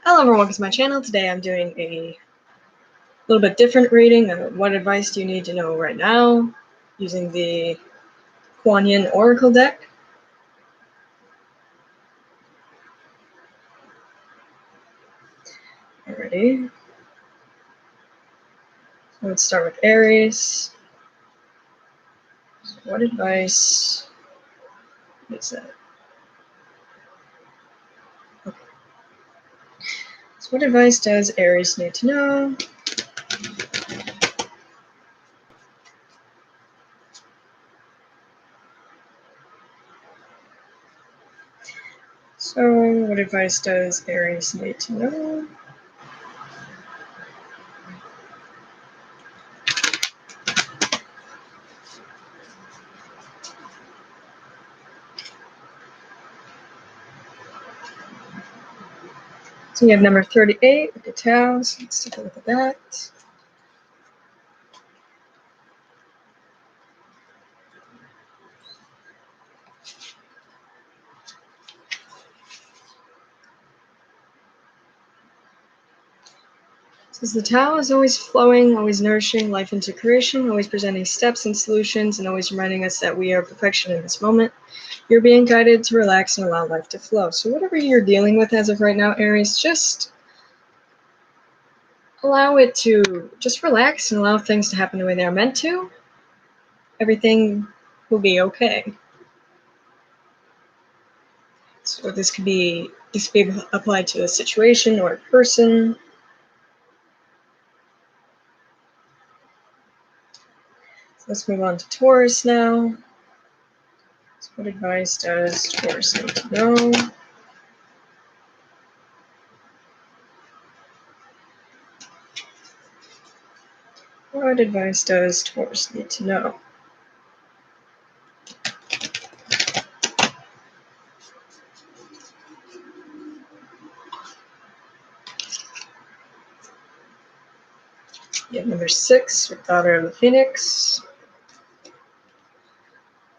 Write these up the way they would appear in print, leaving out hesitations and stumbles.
Hello everyone, welcome to my channel. Today I'm doing a little bit different reading of what advice do you need to know right now using the Kuan Yin Oracle deck. Alrighty. So let's start with Aries. So what advice is that? Okay. So what advice does Aries need to know? So what advice does Aries need to know? So we have number 38 with the towels. Let's take a look at that. Says the Tao is always flowing, always nourishing life into creation, always presenting steps and solutions, and always reminding us that we are perfection in this moment. You're being guided to relax and allow life to flow. So whatever you're dealing with as of right now, Aries, just allow it to just relax and allow things to happen the way they're meant to. Everything will be okay. So this could be applied to a situation or a person. So let's move on to Taurus now. So what advice does Taurus need to know? What advice does Taurus need to know? You have number 6 with Daughter of the Phoenix.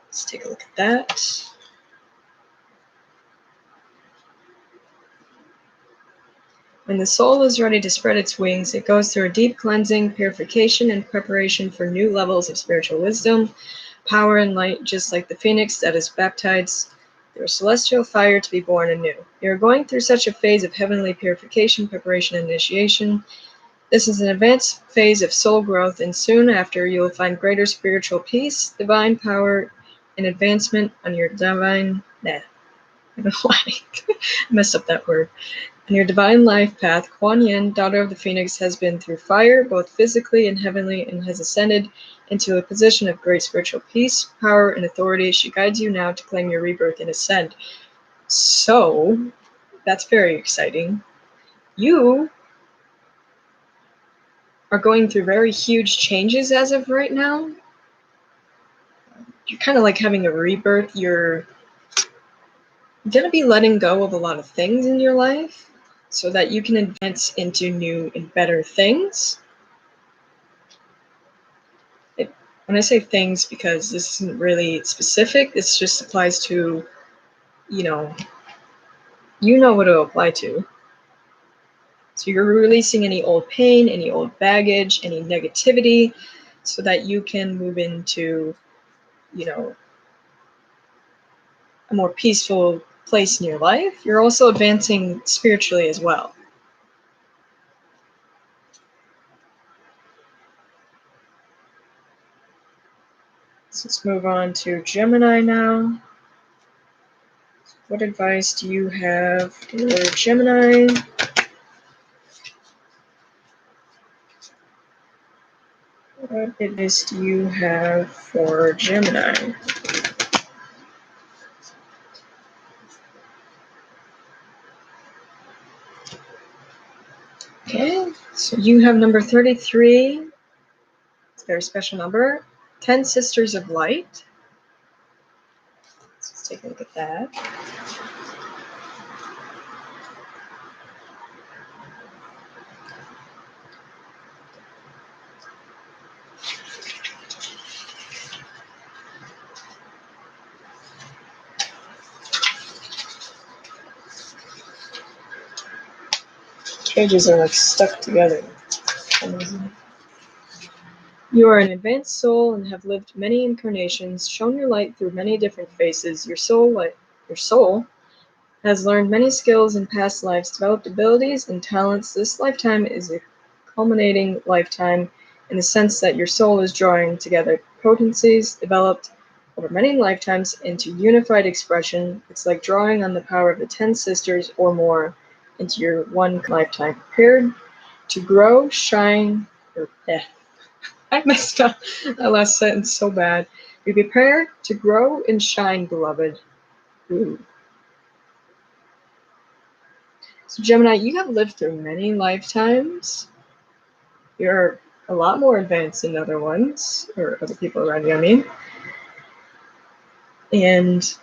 Let's take a look at that. When the soul is ready to spread its wings, it goes through a deep cleansing, purification, and preparation for new levels of spiritual wisdom, power, and light, just like the phoenix that is baptized through a celestial fire to be born anew. You are going through such a phase of heavenly purification, preparation, and initiation. This is an advanced phase of soul growth, and soon after you will find greater spiritual peace, divine power, and advancement on your divine... I don't know why I messed up that word. On your divine life path, Kuan Yin, Daughter of the Phoenix, has been through fire, both physically and heavenly, and has ascended into a position of great spiritual peace, power, and authority. She guides you now to claim your rebirth and ascend. So, that's very exciting. You are going through very huge changes as of right now. You're kind of like having a rebirth. You're going to be letting go of a lot of things in your life so that you can advance into new and better things. When I say things, because this isn't really specific, this just applies to, you know what it'll apply to. So you're releasing any old pain, any old baggage, any negativity, so that you can move into, a more peaceful place in your life. You're also advancing spiritually as well. So let's move on to Gemini now. What advice do you have for Gemini? What advice do you have for Gemini? Okay, so you have number 33. It's a very special number. 10 Sisters of Light. Let's take a look at that. pages are like stuck together. You are an advanced soul and have lived many incarnations, shown your light through many different faces. Your soul has learned many skills in past lives, developed abilities and talents. This lifetime is a culminating lifetime in the sense that your soul is drawing together potencies developed over many lifetimes into unified expression. It's like drawing on the power of the 10 sisters or more into your one lifetime. Prepared to grow, shine, I messed up that last sentence so bad. Be prepared to grow and shine, beloved. Ooh. So Gemini, you have lived through many lifetimes. You're a lot more advanced than other ones, or other people around you, I mean. And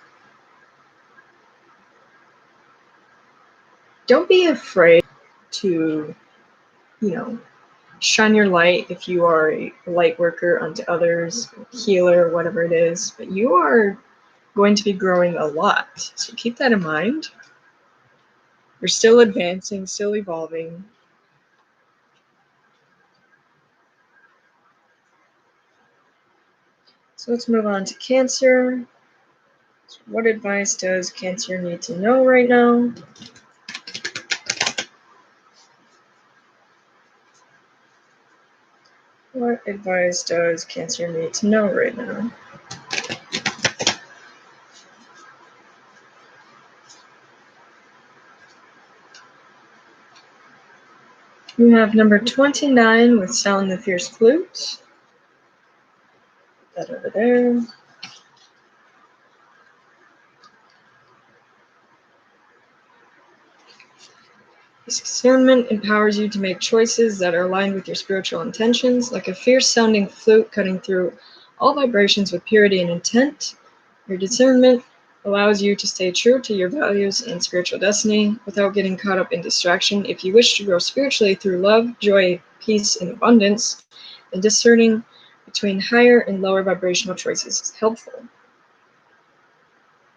don't be afraid to, shine your light if you are a light worker unto others, healer, whatever it is. But you are going to be growing a lot. So keep that in mind. You're still advancing, still evolving. So let's move on to Cancer. So what advice does Cancer need to know right now? What advice does Cancer need to know right now? You have number 29 with Sound the Fierce Flute. Put that over there. Discernment empowers you to make choices that are aligned with your spiritual intentions, like a fierce-sounding flute cutting through all vibrations with purity and intent. Your discernment allows you to stay true to your values and spiritual destiny without getting caught up in distraction. If you wish to grow spiritually through love, joy, peace, and abundance, then discerning between higher and lower vibrational choices is helpful.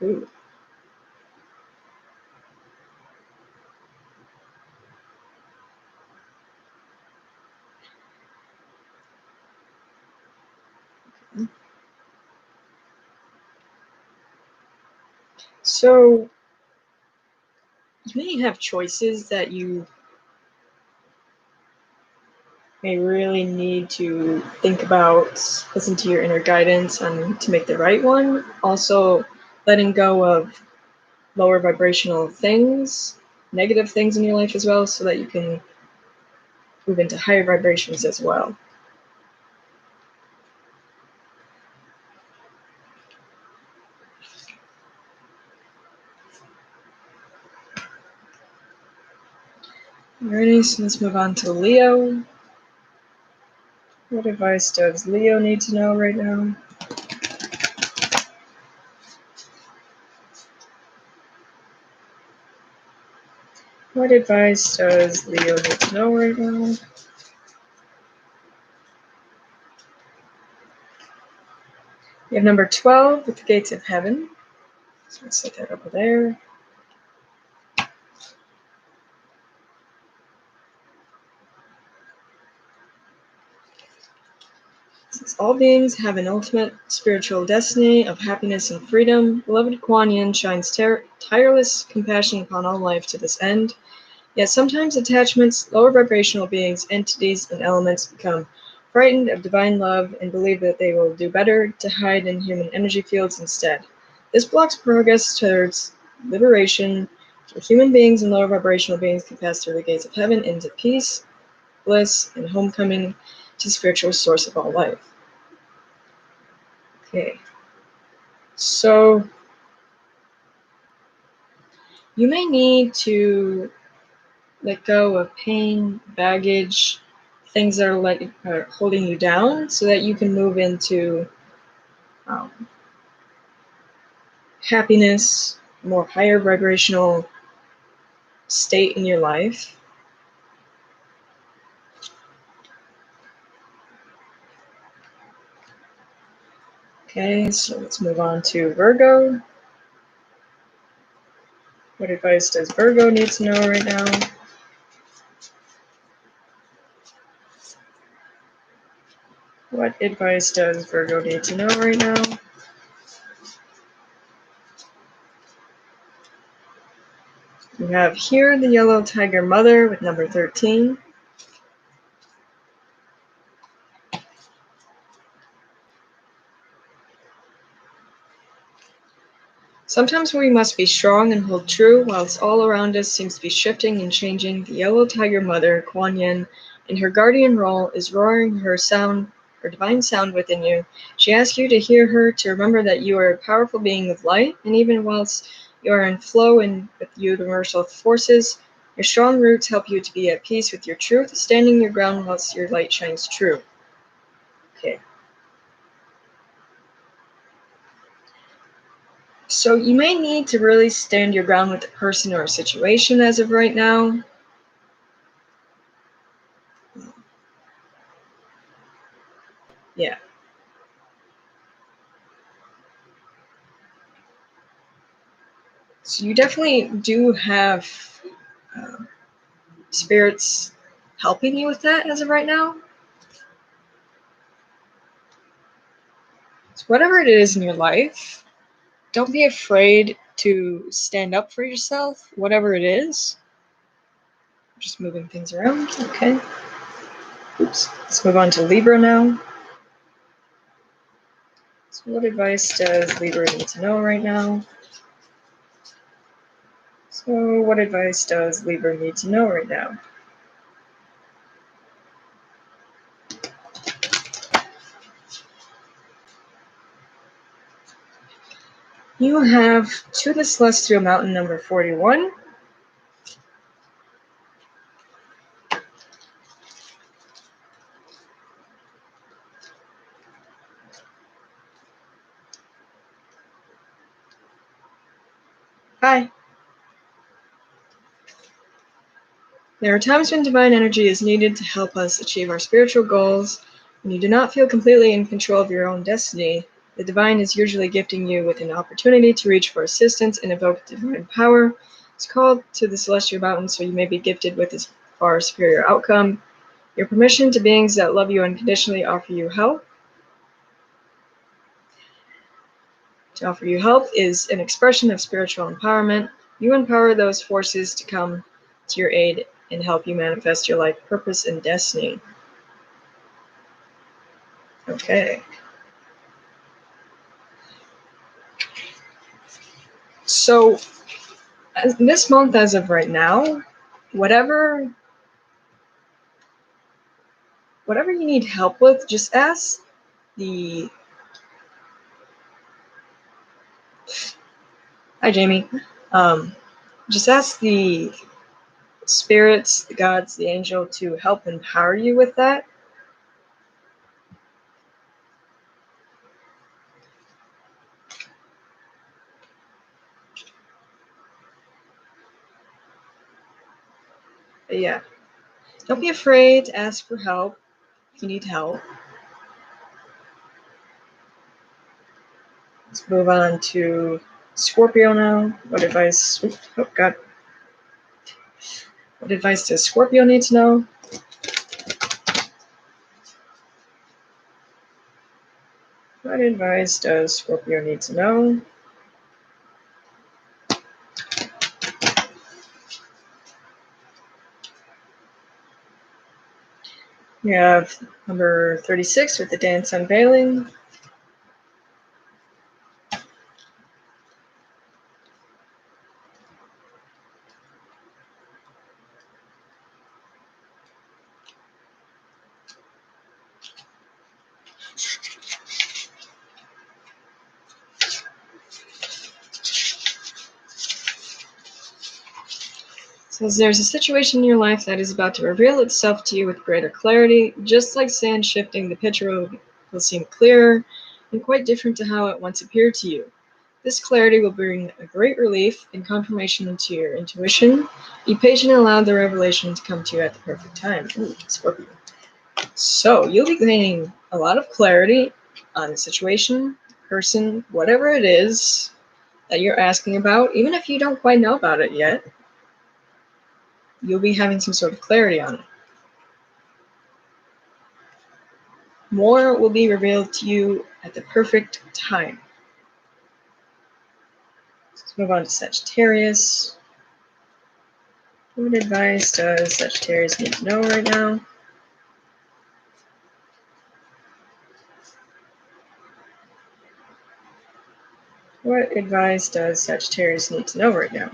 Ooh. So you may have choices that you may really need to think about, listen to your inner guidance and to make the right one. Also, letting go of lower vibrational things, negative things in your life as well, so that you can move into higher vibrations as well. Alrighty, so let's move on to Leo. What advice does Leo need to know right now? What advice does Leo need to know right now? You have number 12 with the Gates of Heaven. So let's set that over there. Since all beings have an ultimate spiritual destiny of happiness and freedom, beloved Kuan Yin shines tireless compassion upon all life to this end. Yet sometimes attachments, lower vibrational beings, entities, and elements become frightened of divine love and believe that they will do better to hide in human energy fields instead. This blocks progress towards liberation, so human beings and lower vibrational beings can pass through the gates of heaven into peace, bliss, and homecoming to spiritual source of all life. Okay, so you may need to let go of pain, baggage, things that are holding you down, so that you can move into happiness, more higher vibrational state in your life. Okay, so let's move on to Virgo. What advice does Virgo need to know right now? What advice does Virgo need to know right now? We have here the yellow tiger mother with number 13. Sometimes we must be strong and hold true, whilst all around us seems to be shifting and changing. The yellow tiger mother, Kuan Yin, in her guardian role, is roaring her sound, her divine sound within you. She asks you to hear her, to remember that you are a powerful being of light, and even whilst you are in flow and with universal forces, your strong roots help you to be at peace with your truth, standing your ground whilst your light shines true. Okay. So you may need to really stand your ground with a person or a situation as of right now. Yeah. So you definitely do have spirits helping you with that as of right now. So whatever it is in your life, don't be afraid to stand up for yourself, whatever it is. Just moving things around. Okay. Oops. Let's move on to Libra now. So what advice does Libra need to know right now? So what advice does Libra need to know right now? You have to the celestial mountain number 41. Hi. There are times when divine energy is needed to help us achieve our spiritual goals. When you do not feel completely in control of your own destiny, the divine is usually gifting you with an opportunity to reach for assistance and evoke divine power. It's called to the celestial mountain so you may be gifted with this far superior outcome. Your permission to beings that love you unconditionally offer you help. To offer you help is an expression of spiritual empowerment. You empower those forces to come to your aid and help you manifest your life purpose and destiny. Okay. So this month, as of right now, whatever you need help with, just ask the... Hi, Jamie. Just ask the spirits, the gods, the angel to help empower you with that. But yeah, don't be afraid to ask for help if you need help. Let's move on to Scorpio now. What advice? Oh God. What advice does Scorpio need to know? What advice does Scorpio need to know? We have number 36 with the dance unveiling. Says there's a situation in your life that is about to reveal itself to you with greater clarity. Just like sand shifting, the picture will seem clearer and quite different to how it once appeared to you. This clarity will bring a great relief and confirmation into your intuition. Be patient and allow the revelation to come to you at the perfect time. Ooh, Scorpio. So you'll be gaining a lot of clarity on the situation, person, whatever it is that you're asking about, even if you don't quite know about it yet. You'll be having some sort of clarity on it. More will be revealed to you at the perfect time. Let's move on to Sagittarius. What advice does Sagittarius need to know right now? What advice does Sagittarius need to know right now?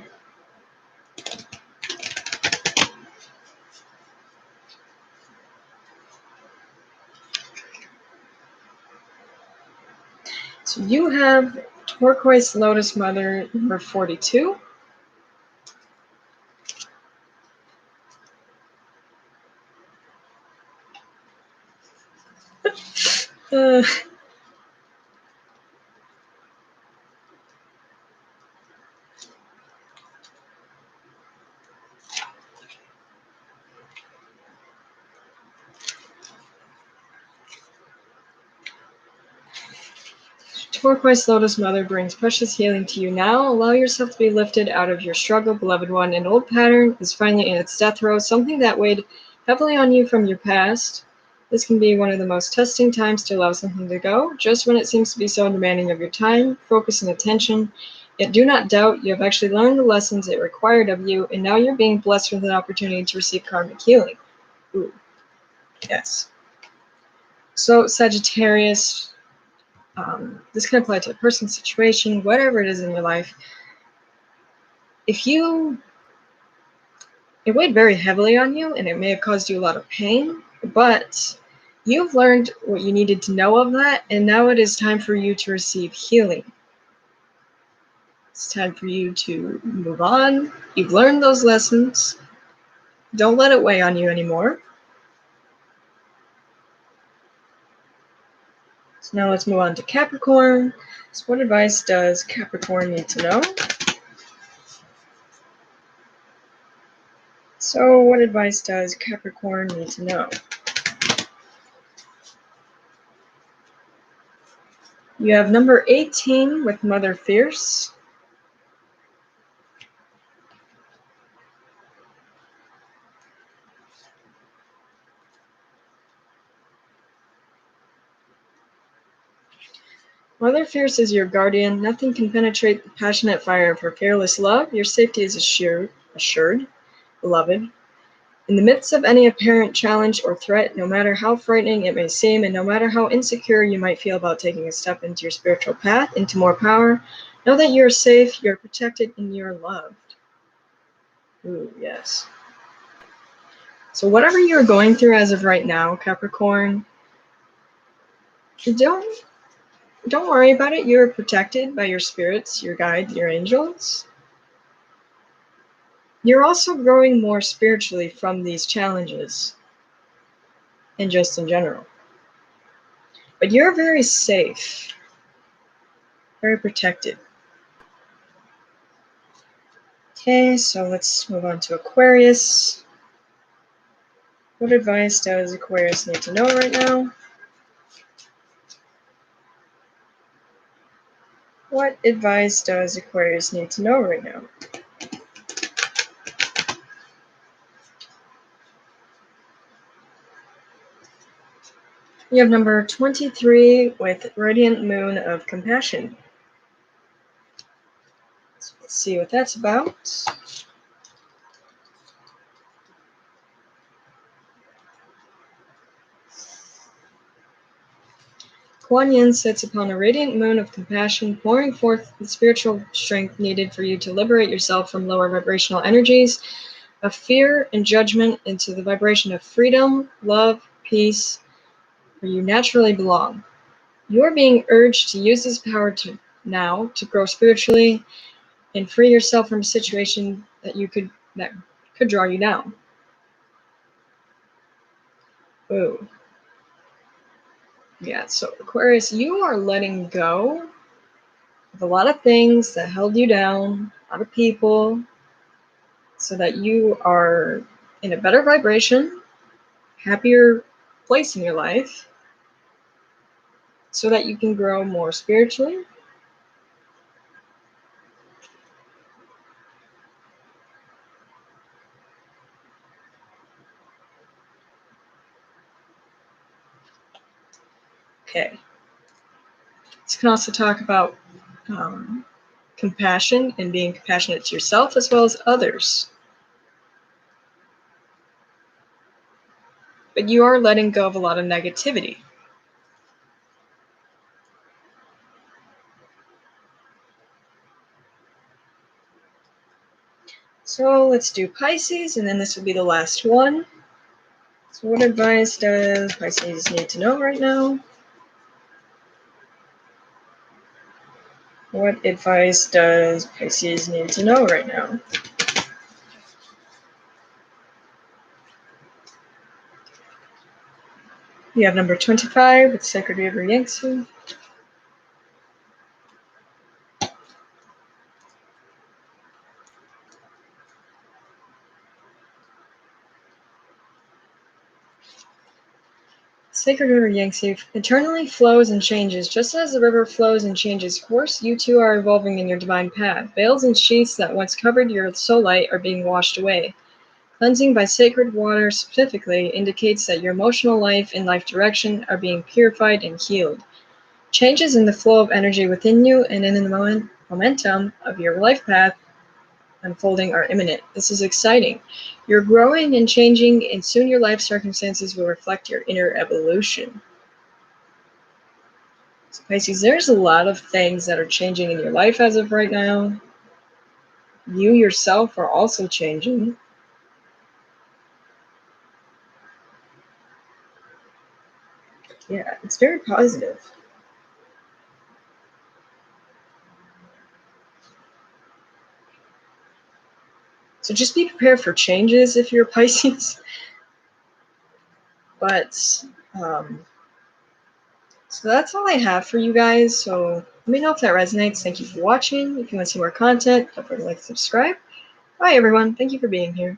So you have Turquoise Lotus Mother number 42. Turquoise Lotus Mother brings precious healing to you now. Allow yourself to be lifted out of your struggle, beloved one. An old pattern is finally in its death row, something that weighed heavily on you from your past. This can be one of the most testing times to allow something to go, just when it seems to be so demanding of your time, focus, and attention. Yet do not doubt, you have actually learned the lessons it required of you, and now you're being blessed with an opportunity to receive karmic healing. Ooh, yes. So, Sagittarius, this can apply to a person, situation, whatever it is in your life. If it weighed very heavily on you and it may have caused you a lot of pain, but you've learned what you needed to know of that, and now it is time for you to receive healing. It's time for you to move on. You've learned those lessons. Don't let it weigh on you anymore. So now let's move on to Capricorn. So what advice does Capricorn need to know? So what advice does Capricorn need to know? You have number 18 with Mother Fierce. Mother Fierce is your guardian. Nothing can penetrate the passionate fire of her fearless love. Your safety is assured, beloved. In the midst of any apparent challenge or threat, no matter how frightening it may seem, and no matter how insecure you might feel about taking a step into your spiritual path, into more power, know that you're safe, you're protected, and you're loved. Ooh, yes. So whatever you're going through as of right now, Capricorn, don't worry about it. You're protected by your spirits, your guides, your angels. You're also growing more spiritually from these challenges and just in general. But you're very safe, very protected. Okay, so let's move on to Aquarius. What advice does Aquarius need to know right now? What advice does Aquarius need to know right now? You have number 23 with Radiant Moon of Compassion. So let's see what that's about. Kuan Yin sits upon a radiant moon of compassion, pouring forth the spiritual strength needed for you to liberate yourself from lower vibrational energies of fear and judgment into the vibration of freedom, love, peace, where you naturally belong. You are being urged to use this power to grow spiritually and free yourself from a situation that could draw you down. Ooh. Yeah, so Aquarius, you are letting go of a lot of things that held you down, a lot of people, so that you are in a better vibration, happier place in your life, so that you can grow more spiritually. okay. This can also talk about compassion and being compassionate to yourself as well as others. But you are letting go of a lot of negativity. So let's do Pisces, and then this will be the last one. So what advice does Pisces need to know right now? What advice does Pisces need to know right now? You have number 25 with Sacred River Yangtze. Sacred River Yangtze eternally flows and changes. Just as the river flows and changes course, you too are evolving in your divine path. Veils and sheaths that once covered your soul light are being washed away. Cleansing by sacred water specifically indicates that your emotional life and life direction are being purified and healed. Changes in the flow of energy within you and in the momentum of your life path unfolding are imminent. This is exciting. You're growing and changing, and soon your life circumstances will reflect your inner evolution. So Pisces, there's a lot of things that are changing in your life as of right now. You yourself are also changing. Yeah, it's very positive. So just be prepared for changes if you're a Pisces. But so that's all I have for you guys. So let me know if that resonates. Thank you for watching. If you want to see more content, don't forget to like and subscribe. Bye, everyone. Thank you for being here.